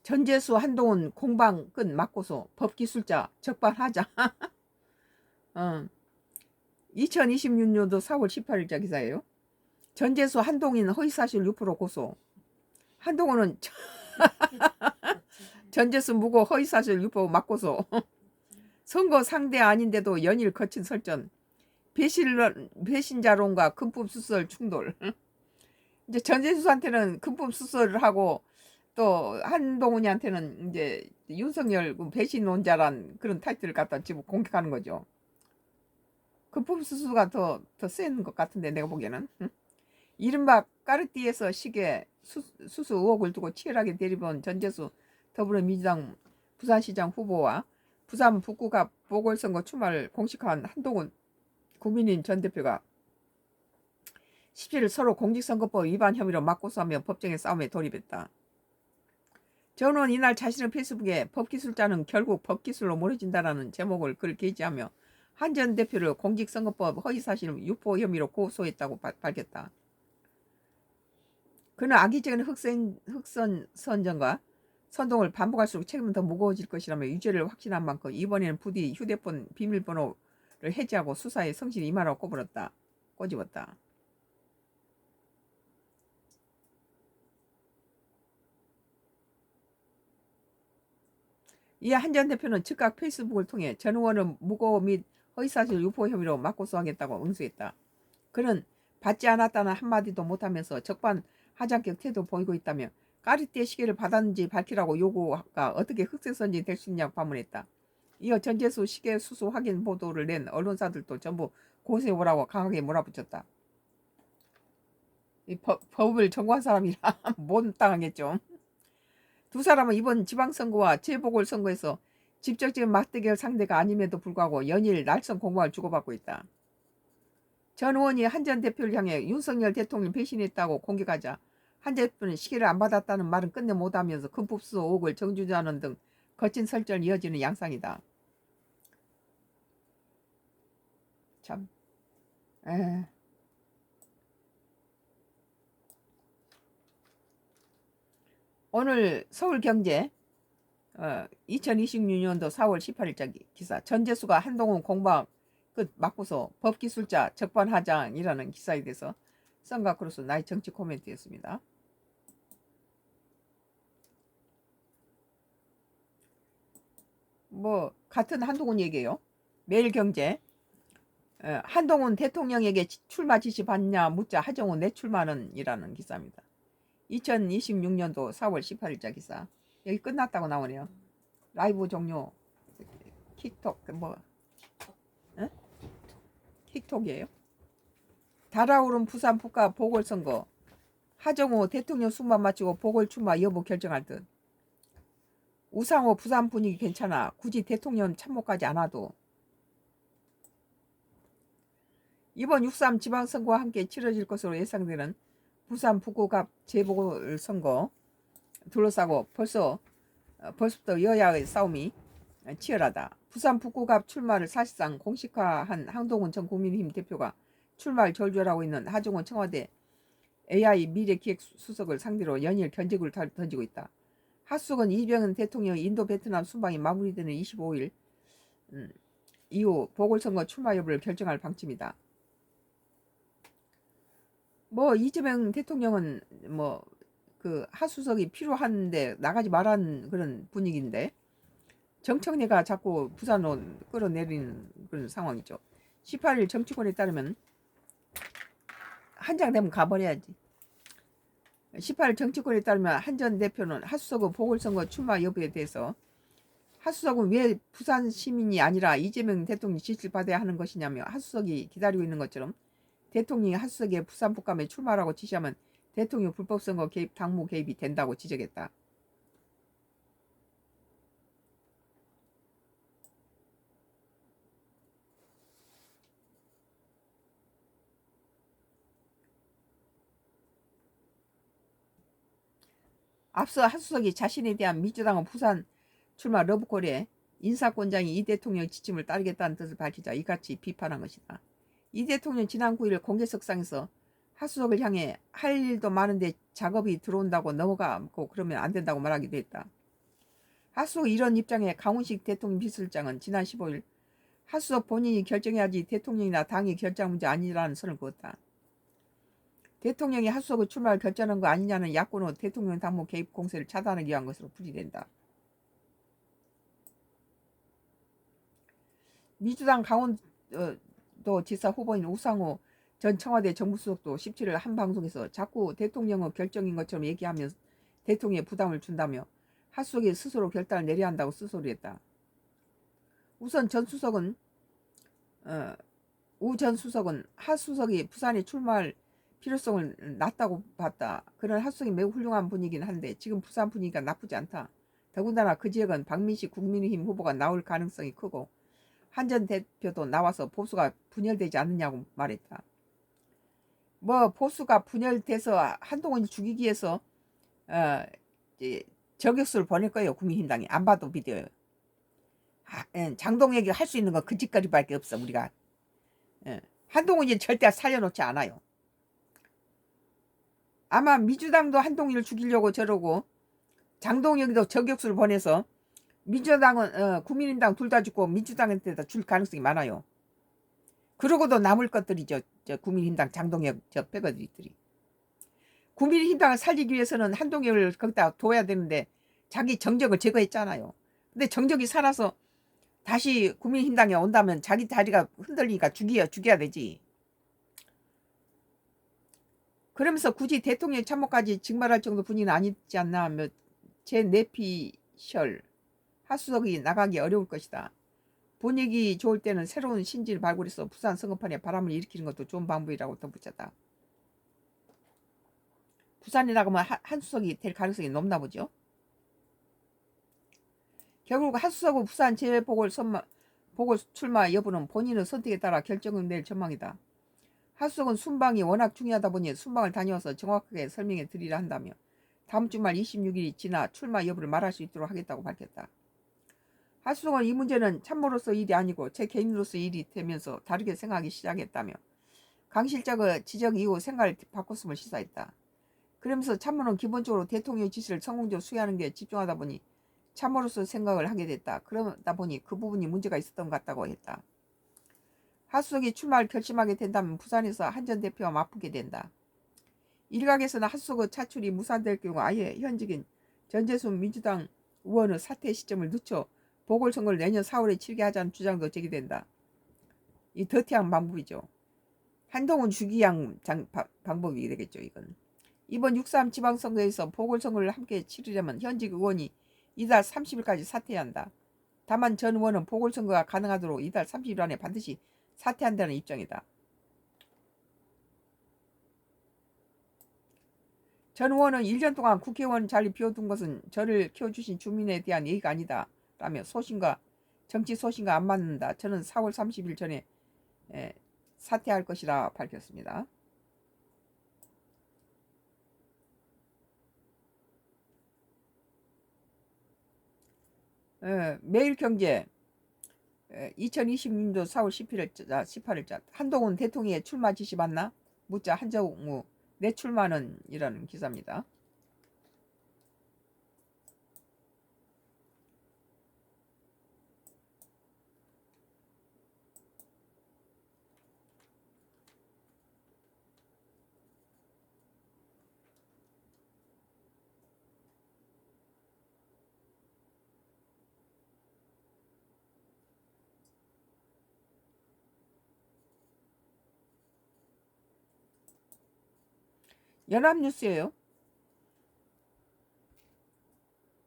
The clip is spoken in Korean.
전재수 한동훈 공방 끝 맞고서 법기술자 적반하장. 2026년도 4월 18일자 기사예요. 전재수 한동훈 허위사실 유포로 고소. 한동훈은 전재수 무고 허위사실 유포 맞고서 선거 상대 아닌데도 연일 거친 설전. 배신자론과 금품수설 충돌. 이제 전재수한테는 금품수설을 하고 또 한동훈이한테는 이제 윤석열 배신론자란 그런 타이틀을 갖다 지금 공격하는 거죠. 금품수수가 더 센 것 같은데 내가 보기에는. 이른바 까르띠에서 시계 수수 의혹을 두고 치열하게 대립한 전재수 더불어민주당 부산시장 후보와 부산 북구갑 보궐선거 출마를 공식화한 한동훈 국민의힘 전 대표가 17일 서로 공직선거법 위반 혐의로 맞고서하며 법정의 싸움에 돌입했다. 전 의원 이날 자신의 페이스북에 법기술자는 결국 법기술로 무너진다라는 제목을 글 게시하며 한 전 대표를 공직선거법 허위사실 유포 혐의로 고소했다고 밝혔다. 그는 악의적인 흑선 선전과 선동을 반복할수록 책임은 더 무거워질 것이라며 유죄를 확신한 만큼 이번에는 부디 휴대폰 비밀번호를 해지하고 수사에 성실히 임하라고 꼬집었다. 이에 한 전 대표는 즉각 페이스북을 통해 전 의원은 무고 및 허위사실 유포 혐의로 맞고소하겠다고 응수했다. 그는 받지 않았다는 한마디도 못하면서 적반하장격 태도 보이고 있다며 까르띠에 시계를 받았는지 밝히라고 요구가 어떻게 흑색선진이 될 수 있냐고 반문했다. 이어 전재수 시계 수수 확인 보도를 낸 언론사들도 전부 고소해 오라고 강하게 몰아붙였다. 이 법을 전공한 사람이라 못 당하겠죠. 두 사람은 이번 지방선거와 재보궐선거에서 직접적인 맞대결 상대가 아님에도 불구하고 연일 날선 공방을 주고받고 있다. 전 의원이 한 전 대표를 향해 윤석열 대통령 배신했다고 공격하자 한 대표는 시계를 안 받았다는 말은 끝내 못하면서 금품수수 의혹을 정주하는 등 거친 설전이 이어지는 양상이다. 참. 오늘 서울경제 2026년도 4월 18일자 기사. 전재수가 한동훈 공방 끝 맞고서 법기술자 적반하장이라는 기사에 대해서 썬가크로스 나의 정치 코멘트였습니다. 뭐 같은 한동훈 얘기예요. 매일경제. 한동훈 대통령에게 출마 지시 받냐 묻자 하정우 내 출마는 이라는 기사입니다. 2026년도 4월 18일자 기사. 여기 끝났다고 나오네요. 라이브 종료. 틱톡 틱톡이에요. 달아오른 부산 북가 보궐선거. 하정우 대통령 순만 마치고 보궐 출마 여부 결정할 듯. 우상호 부산 분위기 괜찮아. 굳이 대통령 참모까지 안 와도. 이번 6.3 지방선거와 함께 치러질 것으로 예상되는 부산 북구갑 재보궐선거 둘러싸고 벌써부터 여야의 싸움이 치열하다. 부산 북구갑 출마를 사실상 공식화한 한동훈 전 국민의힘 대표가 출마를 절주하고 있는 하정우 청와대 AI 미래기획수석을 상대로 연일 견제구를 던지고 있다. 하수석은 이병헌 대통령의 인도 베트남 순방이 마무리되는 25일 이후 보궐선거 출마 여부를 결정할 방침이다. 뭐 이재명 대통령은 뭐 그 하수석이 필요한데 나가지 말라는 그런 분위기인데 정청래가 자꾸 부산으로 끌어내리는 그런 상황이죠. 18일 정치권에 따르면 한 장 되면 가버려야지. 18일 정치권에 따르면 한 전 대표는 하수석의 보궐선거 출마 여부에 대해서 하수석은 왜 부산 시민이 아니라 이재명 대통령 지시를 받아야 하는 것이냐며 하수석이 기다리고 있는 것처럼 대통령이 하수석에 부산 북감에 출마하라고 지시하면 대통령 불법선거 개입 당무 개입이 된다고 지적했다. 앞서 하수석이 자신에 대한 민주당은 부산 출마 러브콜에 인사권장이 이 대통령의 지침을 따르겠다는 뜻을 밝히자 이같이 비판한 것이다. 이 대통령 지난 9일 공개석상에서 하수석을 향해 할 일도 많은데 작업이 들어온다고 넘어가고 그러면 안 된다고 말하기도 했다. 하수석 이런 입장에 강훈식 대통령 비서실장은 지난 15일 하수석 본인이 결정해야지 대통령이나 당이 결정한 문제 아니라는 선을 그었다. 대통령이 하수석을 출마를 결정한 거 아니냐는 야권의 대통령 당무 개입 공세를 차단하기 위한 것으로 풀이된다. 민주당 강원도지사 후보인 우상호 전 청와대 정무수석도 17일 한 방송에서 자꾸 대통령의 결정인 것처럼 얘기하며 대통령에 부담을 준다며 하수석이 스스로 결단을 내려야 한다고 쓰소리했다. 우선 우 전 수석은 하수석이 부산에 출마할 필요성을 낮다고 봤다. 그런 하수석이 매우 훌륭한 분이긴 한데 지금 부산 분위기가 나쁘지 않다. 더군다나 그 지역은 박민식 국민의힘 후보가 나올 가능성이 크고 한 전 대표도 나와서 보수가 분열되지 않느냐고 말했다. 뭐 보수가 분열돼서 한동훈이 죽이기 위해서 저격수를 보낼 거예요. 국민힘당이. 안 봐도 비디오예요. 장동혁이 할 수 있는 건 그 짓거리밖에 없어. 우리가 한동훈이 절대 살려놓지 않아요. 아마 민주당도 한동훈을 죽이려고 저러고 장동혁도 저격수를 보내서 민주당은 국민의힘당 둘 다 죽고 민주당한테다 줄 가능성이 많아요. 그러고도 남을 것들이죠. 저 국민의힘당 장동혁 저 패거리들이. 국민의힘당을 살리기 위해서는 한동혁을 거기다 둬야 되는데 자기 정적을 제거했잖아요. 근데 정적이 살아서 다시 국민의힘당에 온다면 자기 자리가 흔들리니까 죽여야 되지. 그러면서 굳이 대통령 참모까지 징발할 정도 분위기는 아니지 않나 하며 제 내피셜 하수석이 나가기 어려울 것이다. 분위기 좋을 때는 새로운 신지를 발굴해서 부산 선거판에 바람을 일으키는 것도 좋은 방법이라고 덧붙였다. 부산에 나가면 한수석이 될 가능성이 높나 보죠. 결국 한수석은 부산 재보궐 출마 여부는 본인의 선택에 따라 결정을 낼 전망이다. 하수석은 순방이 워낙 중요하다 보니 순방을 다녀와서 정확하게 설명해 드리려 한다며 다음 주말 26일이 지나 출마 여부를 말할 수 있도록 하겠다고 밝혔다. 하수석은 이 문제는 참모로서 일이 아니고 제 개인으로서 일이 되면서 다르게 생각하기 시작했다며 강 실장의 지적 이후 생각을 바꿨음을 시사했다. 그러면서 참모는 기본적으로 대통령 지시를 성공적으로 수행하는 게 집중하다 보니 참모로서 생각을 하게 됐다. 그러다 보니 그 부분이 문제가 있었던 것 같다고 했다. 하수석이 출마를 결심하게 된다면 부산에서 한 전 대표와 맞붙게 된다. 일각에서는 하수석의 차출이 무산될 경우 아예 현직인 전재순 민주당 의원의 사퇴 시점을 늦춰 보궐선거를 내년 4월에 치르게 하자는 주장도 제기된다. 이 더티한 방법이죠. 한동훈 주기양 방법이 되겠죠. 이건. 이번 6.3 지방선거에서 보궐선거를 함께 치르려면 현직 의원이 이달 30일까지 사퇴해야 한다. 다만 전 의원은 보궐선거가 가능하도록 이달 30일 안에 반드시 사퇴한다는 입장이다. 전 의원은 1년 동안 국회의원 자리 비워둔 것은 저를 키워주신 주민에 대한 예의가 아니다. 라며 정치 소신과 안 맞는다. 저는 4월 30일 전에 사퇴할 것이라 밝혔습니다. 매일경제 2020년도 4월 18일자 한동훈 대통령의 출마 지시 맞나? 묻자 한정우 내 출마는 이라는 기사입니다. 연합뉴스예요.